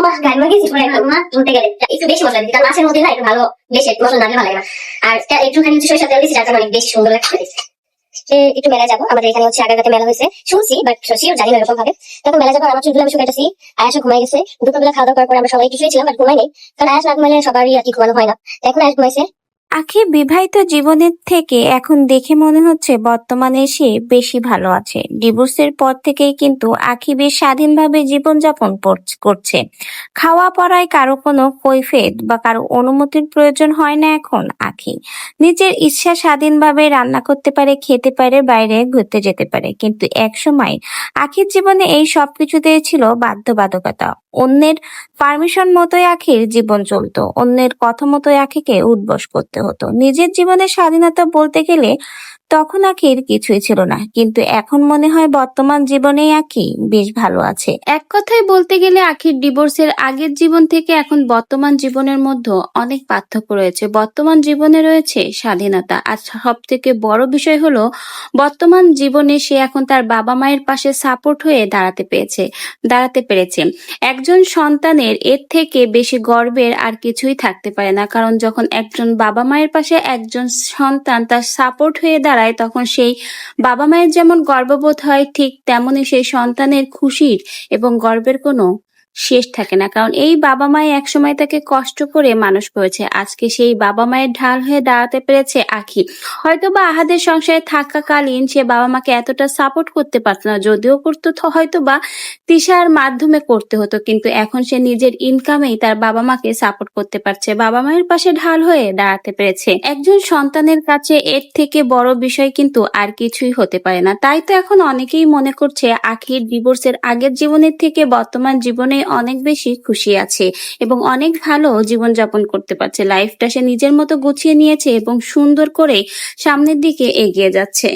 মাছ গায়ে মুরগি সিদ্ধ করে খাবো না বলতে গেলে একটু বেশি মশলা দিচ্ছি, কারণ মাছের মধ্যে না একটু ভালো বেশি মশলা না দিলে ভালো লাগে না। আর একটুখানি হচ্ছে সরিষার তেল দিচ্ছি, যার কারণে অনেক বেশি সুন্দর লাগছে। একটু মেলায় যাবো, আমাদের এখানে হচ্ছে আগার রাতে মেলা হয়েছে শুনছি, বাট শিওর জানি না এরকম ভাবে। তখন মেলা যাবো, আমার চুলগুলো আমি শুকাইতেছি, আয়াসা ঘুমাই গেছে। দুপুরবেলা খাওয়া দাওয়া করার পরে আমরা সবাই একটু শুয়েছিলাম, বাট ঘুমাই নেই, কারণ আয়াস না ঘুমাইলে সবারই আর কি ঘুমানো হয় না। এখন আয়াস ঘুমাইছে। আখি বিবাহিত জীবনের থেকে এখন দেখে মনে হচ্ছে বর্তমানে সে বেশি ভালো আছে। ডিভোর্সের পর থেকেই কিন্তু আখি বেশ স্বাধীনভাবে জীবনযাপন করছে। খাওয়া পড়ায় কারো কোনো কৈফিয়ত বা কারো অনুমতির প্রয়োজন হয় না এখন। আখি নিজের ইচ্ছা স্বাধীনভাবে রান্না করতে পারে, খেতে পারে, বাইরে ঘুরতে যেতে পারে। কিন্তু একসময় আখির জীবনে এই সবকিছুতেই ছিল বাধ্যবাধকতা। অন্যের পারমিশন মতোই আখির জীবন চলতো, অন্যের কথা মতোই আখিকে উঠবস করতে হতো। নিজের জীবনের স্বাধীনতা বলতে গেলে তখন আখির কিছুই ছিল না, কিন্তু এখন মনে হয় বর্তমান জীবনেই আখি বেশ ভালো আছে। এক কথায় বলতে গেলে আখির ডিভোর্সের আগের জীবন থেকে এখন বর্তমান জীবনের মধ্যে অনেক পার্থক্য রয়েছে। বর্তমান জীবনে রয়েছে স্বাধীনতা, আর সব থেকে বড় বিষয় হলো বর্তমান জীবনে সে এখন তার বাবা মায়ের পাশে সাপোর্ট হয়ে দাঁড়াতে পেরেছে। একজন সন্তানের এর থেকে বেশি গর্বের আর কিছুই থাকতে পারে না, কারণ যখন একজন বাবা মায়ের পাশে একজন সন্তান তার সাপোর্ট হয়ে দাঁড়ায়, তখন সেই বাবা মায়ের যেমন গর্ববোধ হয়, ঠিক তেমনি সেই সন্তানের খুশির এবং গর্বের কোনো শেষ থাকে না। কারণ এই বাবা মায়ে একসময় তাকে কষ্ট করে মানুষ করেছে, আজকে সেই বাবা মায়ের ঢাল হয়ে দাঁড়াতে পেরেছে আখি। হয়তো বা আহাদের সংসারে থাকাকালীন সে বাবা মাকে এতটা সাপোর্ট করতে পারতো না, যদিও করতো তো হয়তো বা তিশার মাধ্যমে করতে হতো, কিন্তু এখন সে নিজের ইনকামেই তার বাবা মাকে সাপোর্ট করতে পারছে, বাবা মায়ের পাশে ঢাল হয়ে দাঁড়াতে পেরেছে। একজন সন্তানের কাছে এর থেকে বড় বিষয় কিন্তু আর কিছুই হতে পারে না। তাই তো এখন অনেকেই মনে করছে আখির ডিভোর্সের আগের জীবনের থেকে বর্তমান জীবনে অনেক বেশি খুশি আছে এবং অনেক ভালো জীবনযাপন করতে পারছে। লাইফটা সে নিজের মতো গুছিয়ে নিয়েছে এবং সুন্দর করে সামনের দিকে এগিয়ে যাচ্ছে।